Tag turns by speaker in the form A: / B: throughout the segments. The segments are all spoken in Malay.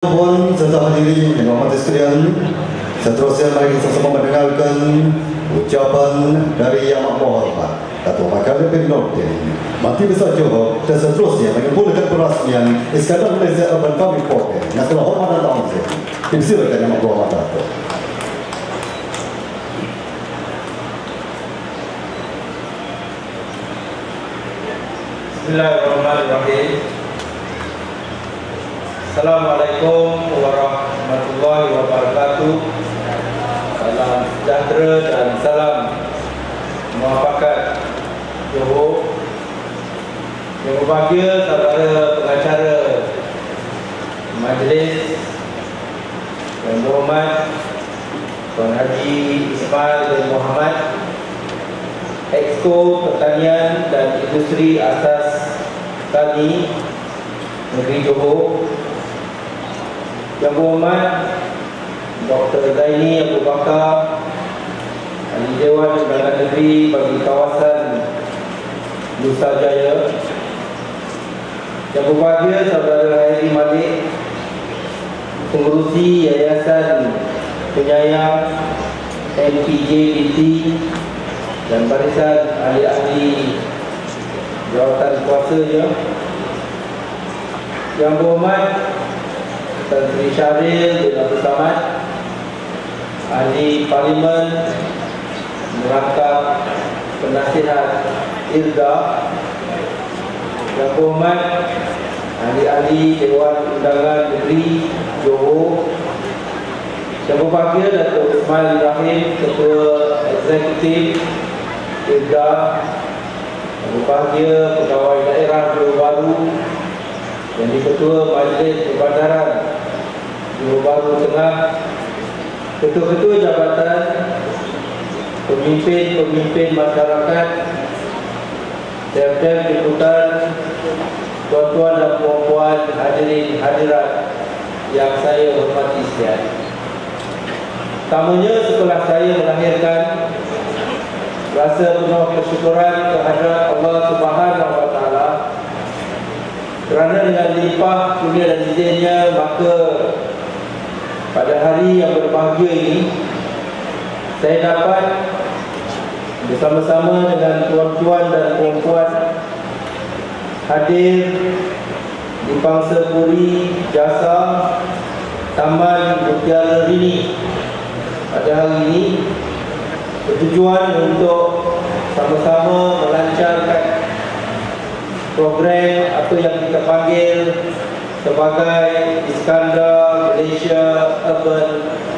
A: Puan serta hadirin yang hormati sekalian, seterusnya mari kita semua mendengarkan ucapan dari Yang Amat Berhormat Datuk Pakar Depin Nordin, Menteri Besar Johor, dan seterusnya menyempurnakan perasmian Iskandar Malaysia Urban Farming Program. Dengan segala hormat dan ta'zim, dipersilakan Yang Amat Berhormat Datuk.
B: Bismillahirrahmanirrahim. Assalamualaikum warahmatullahi wabarakatuh. Salam sejahtera dan salam muafakat Johor. Yang berbahagia saudara pengacara majlis, yang berhormat Tuan Haji Ismail bin Muhammad, Exco Pertanian dan Industri Asas Tani Negeri Johor, yang berhormat Dr. Zaini Abu Bakar, Ahli Dewan Undangan Negeri bagi kawasan Nusa Jaya, yang berbahagia saudara Hairi Malik, pengurusi Yayasan Penyayang MPJBT dan barisan ahli-ahli jawatan kuasanya, yang berhormat Tan Sri Syahril bin Abdul Samad, Ahli Parlimen merangkap penasihat IRDA, yang berhormat Ahli-ahli Dewan Undangan Negeri Johor, yang berbahagia Datuk Ismail Ibrahim, Ketua Eksekutif IRDA, yang berbahagia Pegawai Daerah Johor Bahru, yang Ketua Majlis Perbandaran Johor Bahru Tengah, ketua-ketua jabatan, pemimpin-pemimpin masyarakat, Dep-Dep Jemputan, tuan-tuan dan puan-puan, hadirin hadirat yang saya hormati sekalian. Pertamanya, setelah saya melahirkan, rasa penuh kesyukuran kehadrat Allah Subhanahu Wa Taala kerana dengan limpah kurnia dan izinnya, maka pada hari yang berbahagia ini saya dapat bersama-sama dengan tuan-tuan dan puan-puan hadir di Pangsa Puri Jasa Taman Mutiara Rini pada hari ini, bertujuan untuk sama-sama melancarkan program atau yang kita panggil sebagai Iskandar Malaysia Urban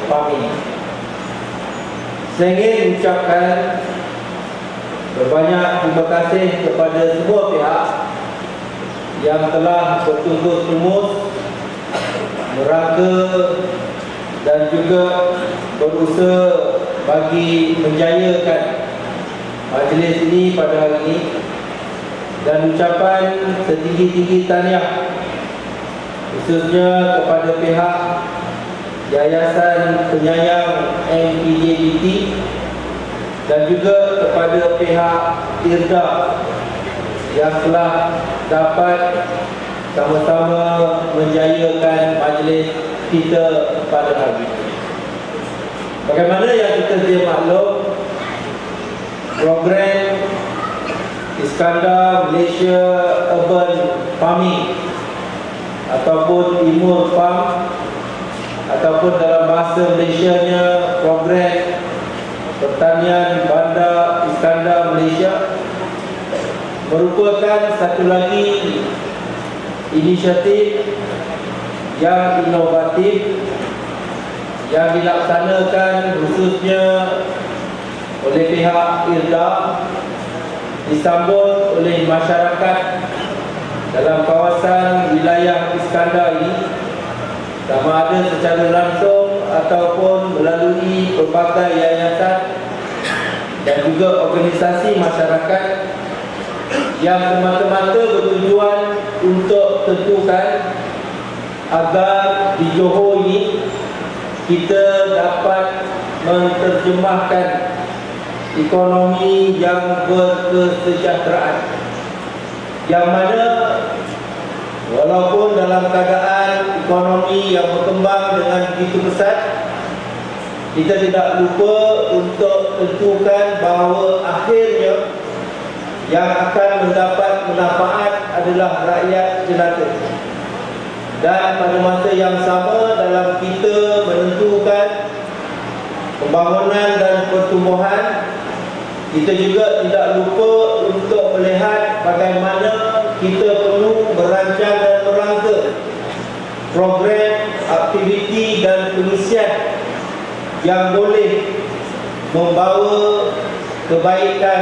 B: Farming. Saya ingin mengucapkan berbanyak terima kasih kepada semua pihak yang telah bertungkus-lumus merangka dan juga berusaha bagi menjayakan majlis ini pada hari ini, dan ucapan setinggi-tinggi tahniah khususnya kepada pihak Yayasan Penyayang MPJBT dan juga kepada pihak IRDA yang telah dapat sama-sama menjayakan majlis kita pada hari ini. Bagaimana yang kita sedia maklum, program Iskandar Malaysia Urban Farming ataupun Imur Farm, ataupun dalam bahasa Malaysianya program Pertanian Bandar Iskandar Malaysia, merupakan satu lagi inisiatif yang inovatif yang dilaksanakan khususnya oleh pihak IRDA, disambut oleh masyarakat dalam kawasan wilayah Iskandar ini, sama ada secara langsung ataupun melalui pelbagai yayasan dan juga organisasi masyarakat yang semata-mata bertujuan untuk tentukan agar di Johor ini kita dapat menerjemahkan ekonomi yang berkesejahteraan, yang mana Walaupun dalam keadaan ekonomi yang berkembang dengan begitu pesat, kita tidak lupa untuk tentukan bahawa akhirnya yang akan mendapat manfaat adalah rakyat jelata. Dan pada masa yang sama, dalam kita menentukan pembangunan dan pertumbuhan, kita juga tidak lupa untuk melihat bagaimana kita perlu merancang dan merangka program, aktiviti dan pengisian yang boleh membawa kebaikan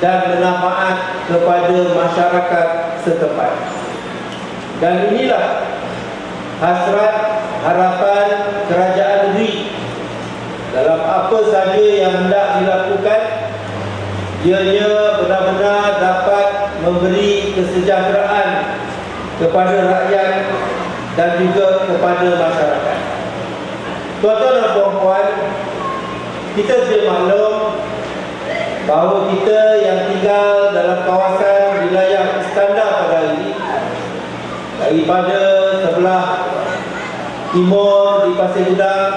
B: dan manfaat kepada masyarakat setempat. Dan inilah hasrat harapan kerajaan negeri dalam apa saja yang hendak dilakukan, ianya benar-benar dapat memberi kesejahteraan kepada rakyat dan juga kepada masyarakat. Tuan-tuan dan puan-puan, kita sedia maklum bahawa kita yang tinggal dalam kawasan wilayah Iskandar pada hari ini, daripada sebelah timur di Pasir Gudang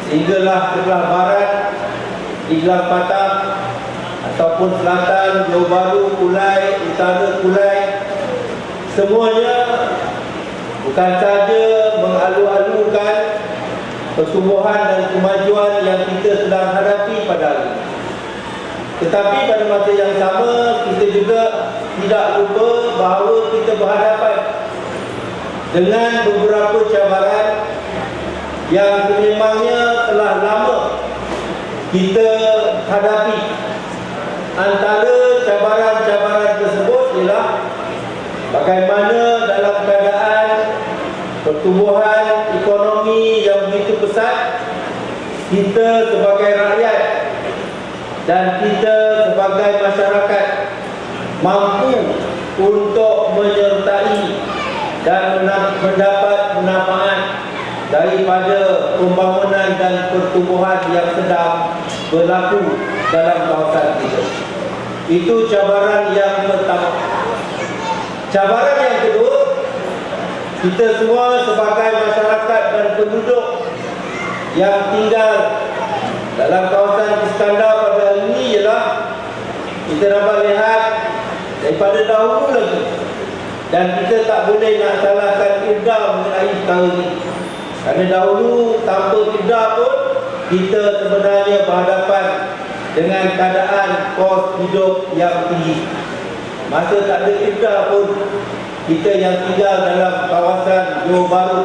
B: hinggalah sebelah barat di Gelang Patang, ataupun selatan Johor Bahru, Kulai, utara Kulai, semuanya bukan saja mengalu-alukan pertumbuhan dan kemajuan yang kita sedang hadapi pada hari ini, tetapi pada masa yang sama kita juga tidak lupa bahawa kita berhadapan dengan beberapa cabaran yang memangnya telah lama kita hadapi. Antara cabaran-cabaran tersebut ialah bagaimana dalam keadaan pertumbuhan ekonomi yang begitu pesat, kita sebagai rakyat dan kita sebagai masyarakat mampu untuk menyertai dan mendapat manfaat daripada pembangunan dan pertumbuhan yang sedang berlaku dalam kawasan kita. Itu cabaran yang pertama. Cabaran yang kedua, kita semua sebagai masyarakat dan penduduk yang tinggal dalam kawasan Iskandar pada hari ini ialah kita dapat lihat daripada dahulu lagi, dan kita tak boleh nak salahkan Irda mengenai perkara ini, kerana dahulu tanpa Irda pun kita sebenarnya berhadapan dengan keadaan kos hidup yang tinggi. Masa tak ada Irda pun, kita yang tinggal dalam kawasan Johor Bahru,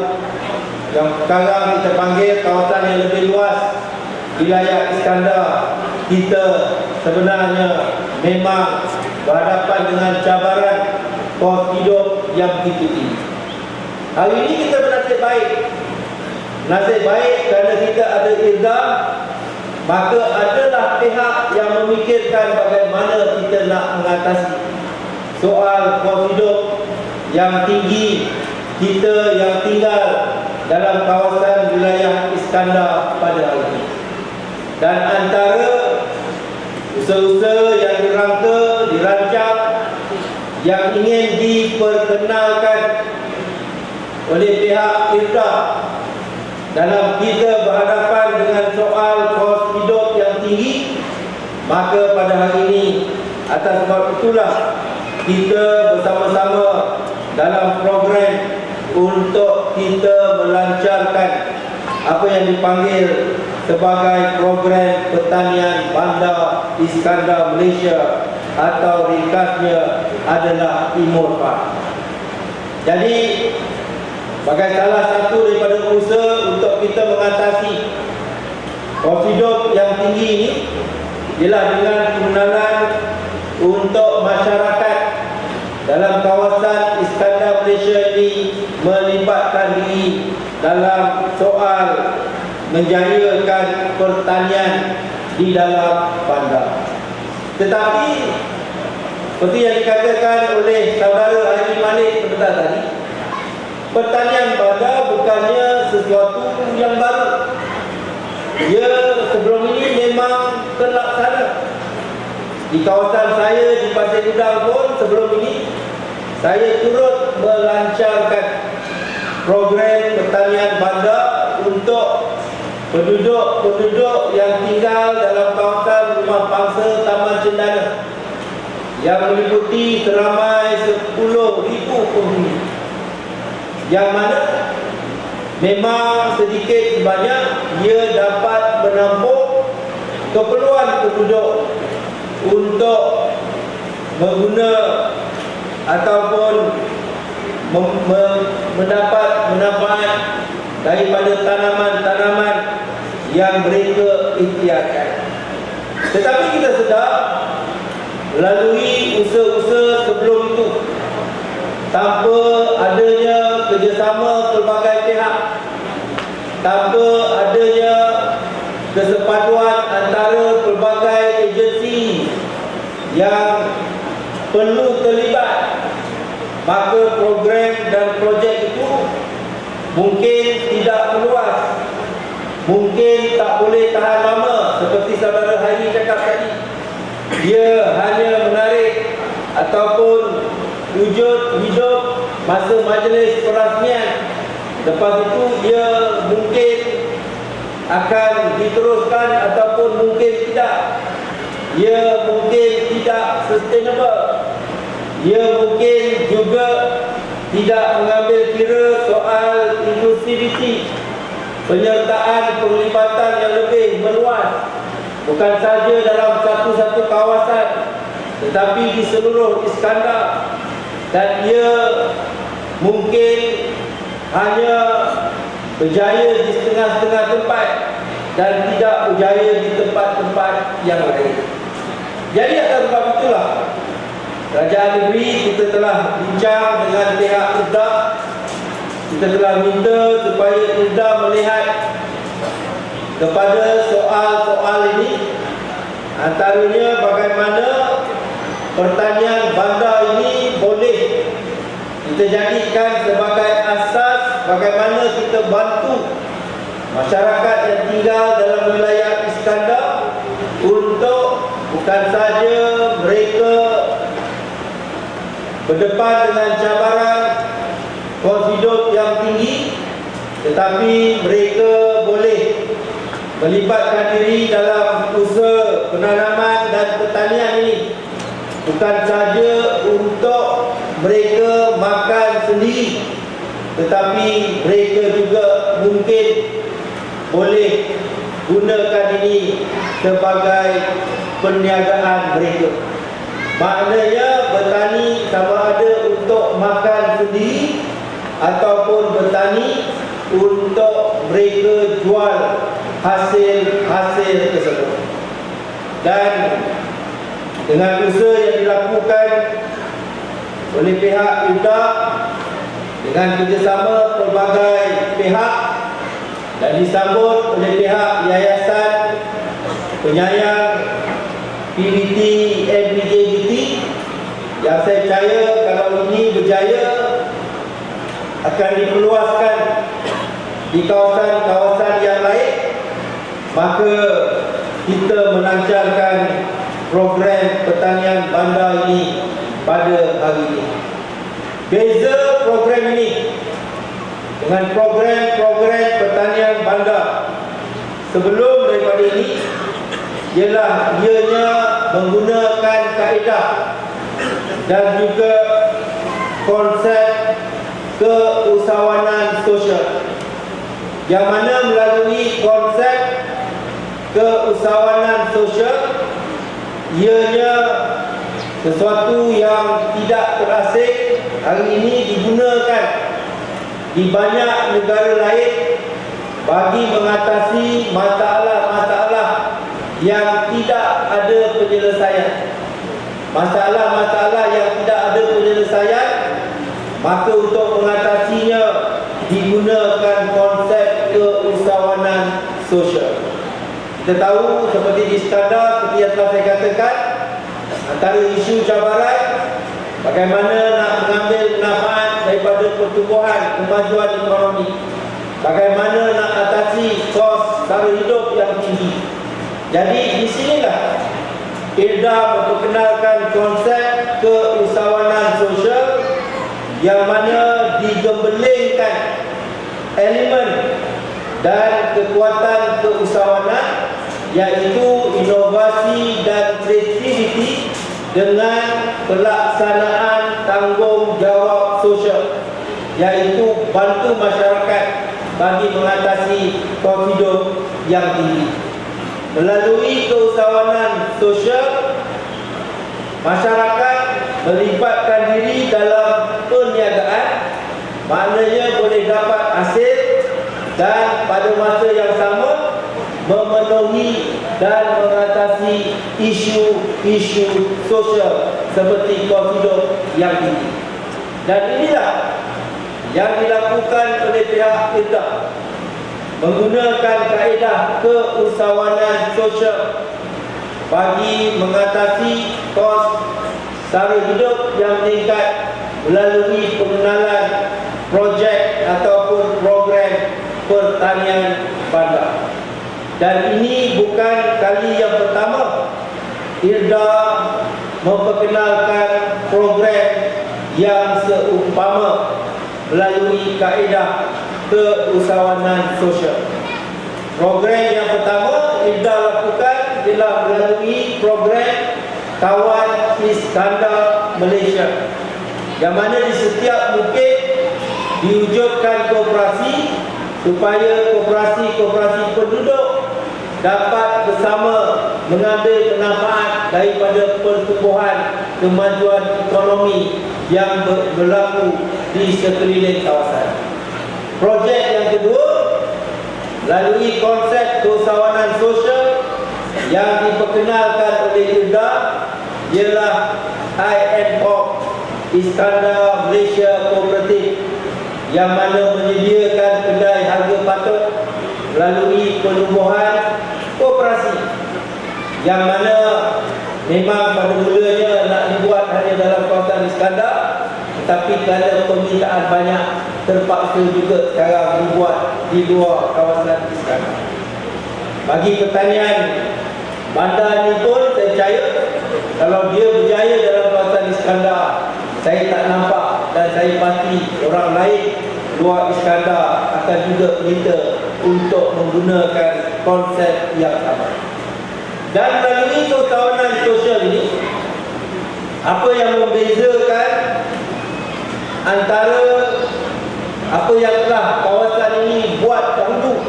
B: yang sekarang kita panggil kawasan yang lebih luas, wilayah Iskandar, kita sebenarnya memang berhadapan dengan cabaran kos hidup yang begitu tinggi. Hari ini kita bernasib baik. Nasib baik kerana kita ada Irda, maka adalah pihak yang memikirkan bagaimana kita nak mengatasi soal kos hidup yang tinggi kita yang tinggal dalam kawasan wilayah Iskandar pada hari ini. Dan antara usaha-usaha yang dirancang yang ingin diperkenalkan oleh pihak Irda dalam kita berhadapan dengan soal kos hidup yang tinggi, maka pada hari ini atas sebab itulah kita bersama-sama dalam program untuk kita melancarkan apa yang dipanggil sebagai program pertanian bandar Iskandar Malaysia, atau ringkasnya adalah IMORFA. Jadi sebagai salah satu daripada usaha untuk kita mengatasi kos hidup yang tinggi ini ialah dengan pengenalan untuk masyarakat dalam kawasan Iskandar Malaysia ini melibatkan diri dalam soal menjayakan pertanian di dalam bandar. Tetapi seperti yang dikatakan oleh saudara Haji Malik sebentar tadi, pertanian bandar bukannya sesuatu yang baru. Ia sebelum ini memang terlaksana. Di kawasan saya di Pasir Gudang pun sebelum ini saya turut melancarkan program pertanian bandar untuk penduduk-penduduk yang tinggal dalam kawasan rumah pangsa Taman Cendana yang meliputi seramai 10,000 penghuni, yang mana memang sedikit sebanyak ia dapat menampung keperluan penduduk untuk mengguna ataupun mendapat manfaat daripada tanaman-tanaman yang mereka ikhtiarkan. Tetapi kita sedar melalui usaha-usaha sebelum itu, tanpa adanya kerjasama pelbagai pihak, tanpa adanya kesepaduan antara pelbagai agensi yang perlu terlibat, maka program dan projek itu mungkin tidak meluas, mungkin tak boleh tahan lama. Seperti saudara Hari cakap tadi, dia hanya menarik ataupun wujud hidup masa majlis perasmian. Lepas itu dia mungkin akan diteruskan ataupun mungkin tidak. Ia mungkin tidak sustainable. Ia mungkin juga tidak mengambil kira soal inklusiviti, penyertaan perlibatan yang lebih meluas, bukan saja dalam satu-satu kawasan tetapi di seluruh Iskandar. Dan ia mungkin hanya berjaya di setengah-setengah tempat dan tidak berjaya di tempat-tempat yang lain. Jadi atas sebab itulah Kerajaan Negeri kita telah bincang dengan pihak IRDA. Kita telah minta supaya IRDA melihat kepada soal-soal ini, antaranya bagaimana pertanian bandar ini boleh kita jadikan sebagai asas bagaimana kita bantu masyarakat yang tinggal dalam wilayah Iskandar untuk bukan saja mereka berdepan dengan cabaran kos hidup yang tinggi, tetapi mereka boleh melibatkan diri dalam usaha penanaman dan pertanian ini, bukan saja untuk mereka makan sendiri, tetapi mereka juga mungkin boleh gunakan ini sebagai perniagaan mereka. Maknanya bertani sama ada untuk makan sendiri ataupun bertani untuk mereka jual hasil-hasil tersebut. Dan dengan usaha yang dilakukan oleh pihak IRDA dengan kerjasama pelbagai pihak dan disambut oleh pihak Yayasan Penyayang PBT MPJBT, yang saya percaya kalau ini berjaya akan diperluaskan di kawasan-kawasan yang lain, maka kita melancarkan program pertanian bandar ini pada hari ini. Beza program ini dengan program-program pertanian bandar sebelum daripada ini ialah ianya menggunakan kaedah dan juga konsep keusahawanan sosial, yang mana melalui konsep keusahawanan sosial ianya sesuatu yang tidak terasing hari ini digunakan di banyak negara lain bagi mengatasi masalah-masalah yang tidak ada penyelesaian. Masalah-masalah yang tidak ada penyelesaian, maka untuk mengatasinya digunakan konsep keusahawanan sosial. Kita tahu seperti di Iskandar, seperti yang telah saya katakan, antara isu cabaran bagaimana nak mengambil manfaat daripada pertumbuhan kemajuan ekonomi, bagaimana nak atasi kos sara hidup yang tinggi. Jadi di sinilah IRDA memperkenalkan konsep keusahawanan sosial elemen dan kekuatan keusahawanan, iaitu inovasi dan kreativiti dengan pelaksanaan tanggungjawab sosial, iaitu bantu masyarakat bagi mengatasi kos hidup yang tinggi. Melalui keusahawanan sosial, masyarakat melibatkan diri dalam perniagaan, maknanya boleh dapat hasil dan pada masa yang sama memenuhi dan mengatasi isu-isu sosial seperti kos hidup yang tinggi. Dan inilah yang dilakukan oleh pihak IRDA, menggunakan kaedah keusahawanan sosial bagi mengatasi kos sara hidup yang meningkat melalui pengenalan projek ataupun program pertanian bandar. Dan ini bukan kali yang pertama IRDA memperkenalkan program yang seumpama melalui kaedah keusahawanan sosial. Program yang pertama IRDA lakukan ialah melalui program Kawan Iskandar Malaysia, yang mana di setiap bukit diwujudkan koperasi supaya koperasi-koperasi penduduk dapat bersama mengambil manfaat daripada pertumbuhan kemajuan ekonomi yang berlaku di sekeliling kawasan. Projek yang kedua, melalui konsep keusahawanan sosial yang diperkenalkan oleh IRDA, ialah INCOP Iskandar Malaysia Kooperatif, yang mana menyediakan kedai harga patut melalui penubuhan koperasi, yang mana memang pada mulanya nak dibuat hanya dalam kawasan Iskandar, tetapi kerana permintaan banyak terpaksa juga sekarang dibuat di luar kawasan Iskandar. Bagi pertanian bandar ni pun saya percaya kalau dia berjaya dalam kawasan Iskandar, saya tak nampak dan saya pasti orang lain luar Iskandar akan juga minta untuk menggunakan konsep yang sama. Dan melalui keusahawanan sosial ini, apa yang membezakan antara apa yang telah kawasan ini buat dahulu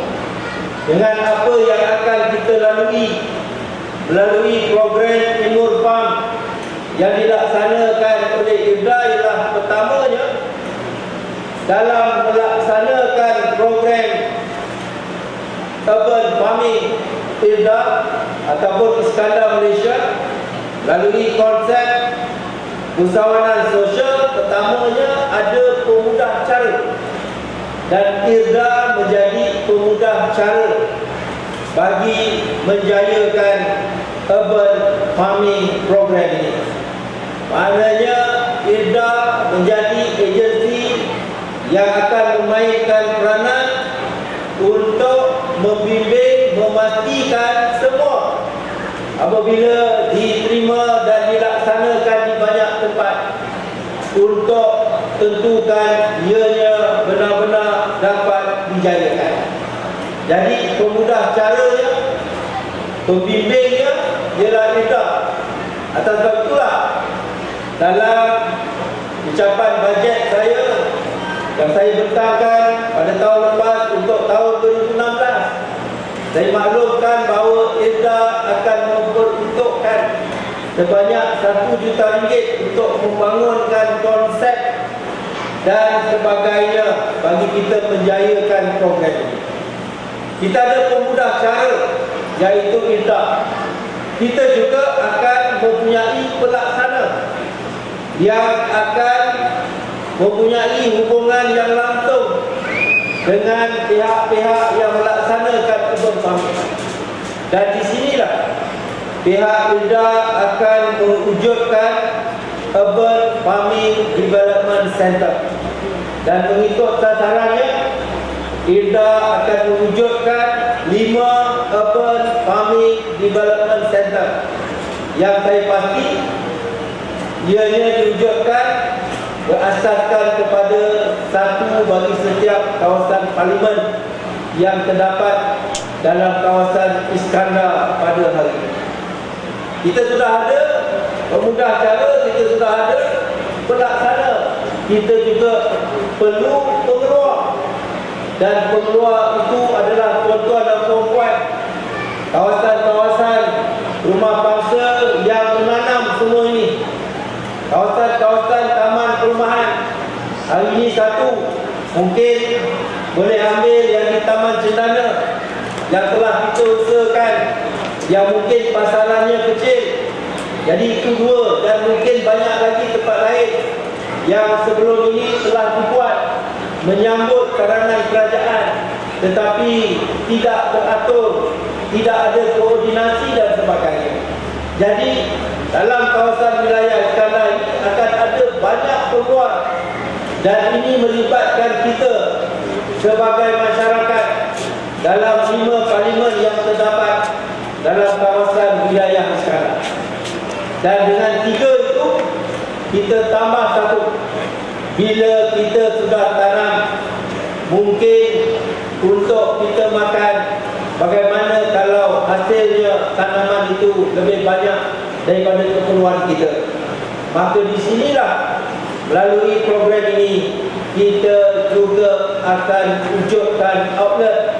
B: dengan apa yang akan kita lalui melalui program Timur Farm yang dilaksanakan oleh IRDA ialah pertamanya, dalam melaksanakan program urban farming IRDA ataupun Iskandar Malaysia melalui konsep usahawanan sosial, pertamanya ada pemudah cara, dan IRDA menjadi pemudah cara bagi menjayakan urban farming program ini. Maknanya IRDA menjadi agensi yang akan memainkan peranan untuk membimbing, memastikan semua apabila diterima dan dilaksanakan di banyak tempat untuk tentukan ianya benar-benar dapat dijayakan. Jadi pemudah caranya, pembimbingnya ialah IRDA. Atas sebab itulah dalam ucapan bajet saya yang saya bentangkan pada tahun lepas untuk tahun 2016, saya maklumkan bahawa IRDA akan memperuntukkan sebanyak RM1 juta untuk membangunkan konsep dan sebagainya bagi kita menjayakan program ini. Kita ada pemudah cara, iaitu IRDA. Kita juga akan mempunyai pelaksana yang akan mempunyai hubungan yang langsung dengan pihak-pihak yang melaksanakan urban farming. Dan di sinilah pihak IRDA akan mewujudkan Urban Farming Development Center. Dan mengikut sasarannya, IRDA akan mewujudkan 5 Urban Farming Development Center yang saya pasti ianya diwujudkan berasaskan kepada satu bagi setiap kawasan parlimen yang terdapat dalam kawasan Iskandar pada hari ini. Kita sudah ada pemudah cara, kita sudah ada pelaksana, kita juga perlu pengeluar, dan pengeluar itu adalah tuan-tuan dan puan-puan, kawasan-kawasan rumah bangsa yang menanam semua ini, kawasan-kawasan taman perumahan. Hari ini satu mungkin boleh ambil yang di Taman Cendana yang telah kita usahakan, yang mungkin pasarannya kecil. Jadi itu dua, dan mungkin banyak lagi tempat lain yang sebelum ini telah dibuat menyambut karangan kerajaan, tetapi tidak teratur, tidak ada koordinasi dan sebagainya. Jadi dalam kawasan wilayah Iskandar ini akan ada banyak peluang, dan ini melibatkan kita sebagai masyarakat dalam 5 parlimen yang terdapat dalam kawasan wilayah Iskandar. Dan dengan 3 itu kita tambah 1. Bila kita sudah tanam, mungkin untuk kita makan, bagaimana kalau hasilnya tanaman itu lebih banyak daripada keperluan kita? Maka di sinilah melalui program ini kita juga akan wujudkan outlet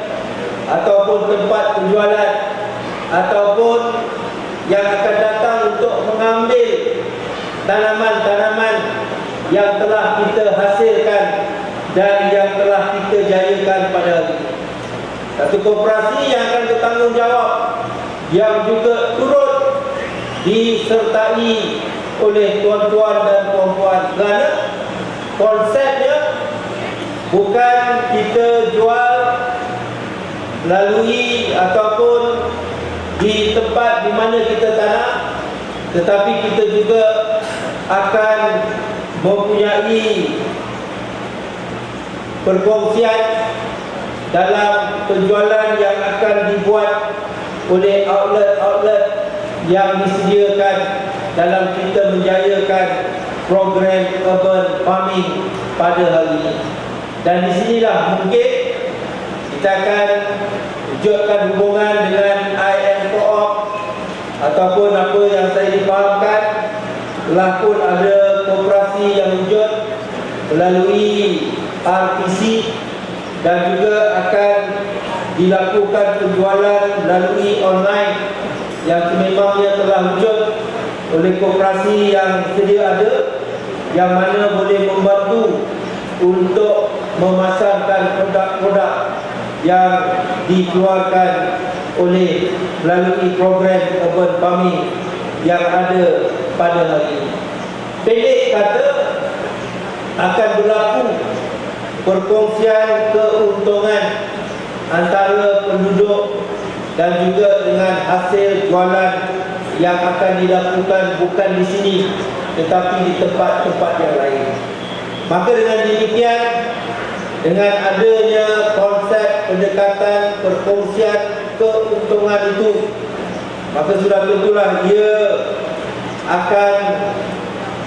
B: ataupun tempat penjualan, ataupun yang akan datang untuk mengambil tanaman-tanaman yang telah kita hasilkan dan yang telah kita jayakan pada hari ini. Satu koperasi yang akan bertanggungjawab, yang juga turut disertai oleh tuan-tuan dan puan-puan, kerana konsepnya bukan kita jual melalui ataupun di tempat di mana kita tanam, tetapi kita juga akan mempunyai perkongsian dalam penjualan yang akan dibuat oleh outlet-outlet yang disediakan dalam kita menjayakan program urban farming pada hari ini. Dan di sinilah mungkin kita akan wujudkan hubungan dengan IM Co-op, ataupun apa yang saya difahamkan telah pun ada koperasi yang wujud melalui RTC, dan juga akan dilakukan penjualan melalui online yang sememangnya telah wujud oleh koperasi yang sedia ada, yang mana boleh membantu untuk memasarkan produk-produk yang dikeluarkan oleh melalui program urban farming yang ada pada hari ini. Pendek kata, akan berlaku perkongsian keuntungan antara penduduk dan juga dengan hasil jualan yang akan dilakukan bukan di sini tetapi di tempat-tempat yang lain. Maka dengan demikian, dengan adanya konsep pendekatan perkongsian keuntungan itu, maka sudah tentulah ia akan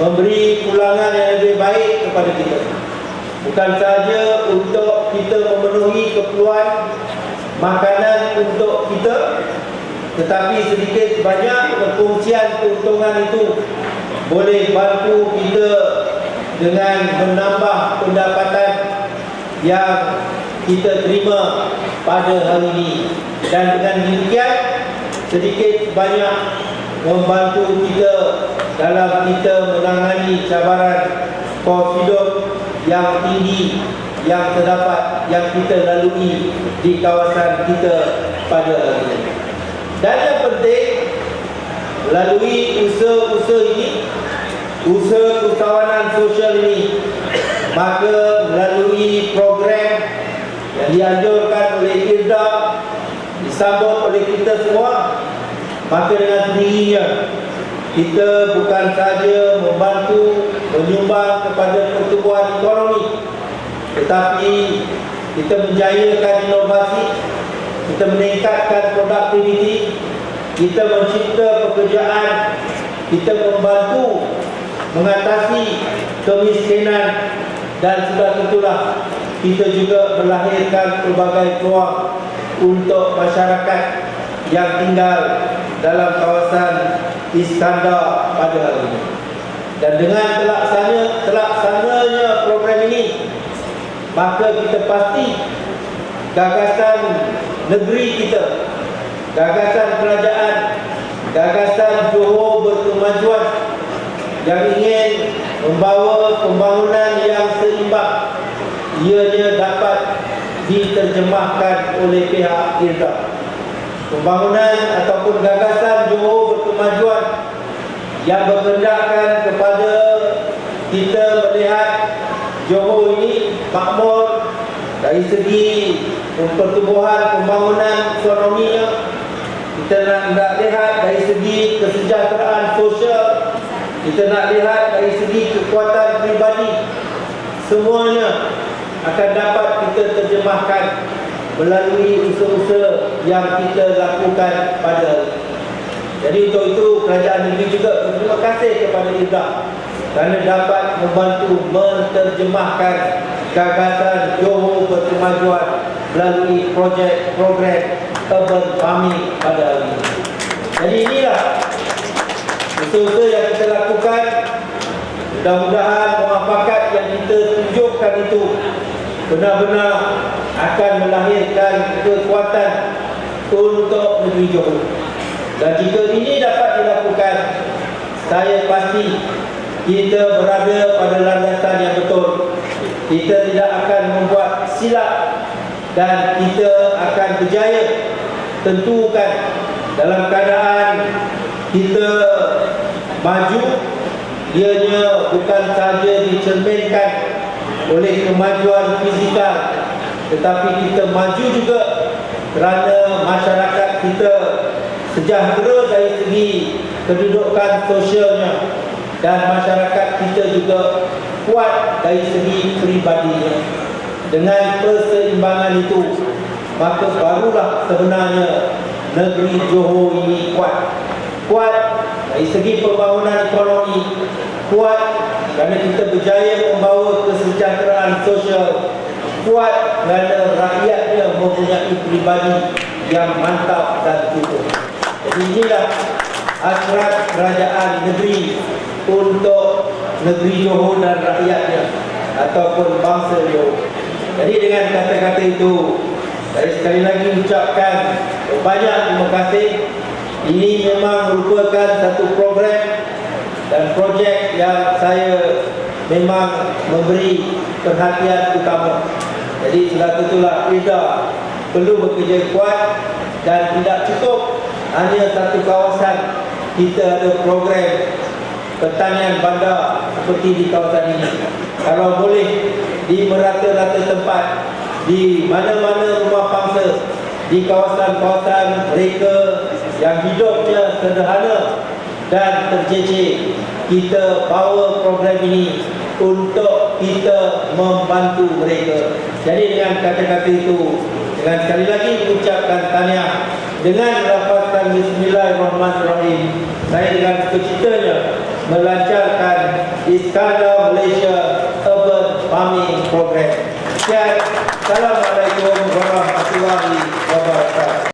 B: memberi pulangan yang lebih baik kepada kita. Bukan sahaja untuk kita memenuhi keperluan makanan untuk kita, tetapi sedikit banyak perkongsian keuntungan itu boleh bantu kita dengan menambah pendapatan yang kita terima pada hari ini. Dan dengan demikian sedikit banyak membantu kita dalam kita menangani cabaran kos hidup yang tinggi yang terdapat, yang kita lalui di kawasan kita pada hari ini. Dan yang penting, melalui usaha-usaha ini, usaha usahawanan sosial ini, maka melalui program yang dianjurkan oleh IRDA, disambut oleh kita semua, maka dengan sendirinya kita bukan sahaja membantu menyumbang kepada pertumbuhan ekonomi, tetapi kita menjayakan inovasi, kita meningkatkan produktiviti, kita mencipta pekerjaan, kita membantu mengatasi kemiskinan, dan sudah tentulah kita juga melahirkan pelbagai peluang untuk masyarakat yang tinggal dalam kawasan Iskandar pada hari ini. Dan dengan terlaksananya program ini, maka kita pasti gagasan negeri kita, gagasan kerajaan, gagasan Johor berkemajuan yang ingin membawa pembangunan yang seimbang, ianya dapat diterjemahkan oleh pihak IRDA. Pembangunan ataupun gagasan Johor berkemajuan yang berkendakkan kepada kita melihat Johor ini makmur dari segi pertumbuhan pembangunan ekonominya. Kita nak lihat dari segi kesejahteraan sosial, kita nak lihat dari segi kekuatan pribadi. Semuanya akan dapat kita terjemahkan melalui usaha-usaha yang kita lakukan pada hari ini. Jadi untuk itu kerajaan negeri juga berterima kasih kepada IRDA kerana dapat membantu menerjemahkan gagasan Johor berkemajuan melalui program urban farming pada hari ini. Jadi inilah usaha-usaha yang kita lakukan. Mudah-mudahan muafakat yang kita tunjukkan itu benar-benar akan melahirkan kekuatan untuk negeri Johor. Dan jika ini dapat dilakukan, saya pasti kita berada pada landasan yang betul. Kita tidak akan membuat silap dan kita akan berjaya. Tentukan dalam keadaan kita maju, ianya bukan sahaja dicerminkan oleh kemajuan fizikal, tetapi kita maju juga kerana masyarakat kita sejahtera dari segi kedudukan sosialnya, dan masyarakat kita juga kuat dari segi peribadinya. Dengan perseimbangan itu, maka barulah sebenarnya negeri Johor ini kuat. Kuat dari segi pembangunan ekonomi, kuat kerana kita berjaya membawa kesejahteraan sosial, kuat kerana rakyatnya mempunyai peribadi yang mantap dan utuh. Jadi inilah hasrat kerajaan negeri untuk negeri Johor dan rakyatnya ataupun bangsa Johor. Jadi dengan kata-kata itu, saya sekali lagi ucapkan banyak terima kasih. Ini memang merupakan satu program dan projek yang saya memang memberi perhatian utama. Jadi sudah tentulah IRDA perlu bekerja kuat dan tidak cukup hanya satu kawasan. Kita ada program pertanian bandar seperti di kawasan ini. Kalau boleh di merata-rata tempat, di mana-mana rumah pangsa, di kawasan-kawasan mereka yang hidupnya sederhana dan terjejer, kita bawa program ini untuk kita membantu mereka. Jadi dengan kata-kata itu, dengan sekali lagi mengucapkan tahniah dengan lafazan Bismillahirrahmanirrahim, saya dengan sukacitanya melancarkan Iskandar Malaysia Urban Farming Program. Assalamualaikum warahmatullahi wabarakatuh.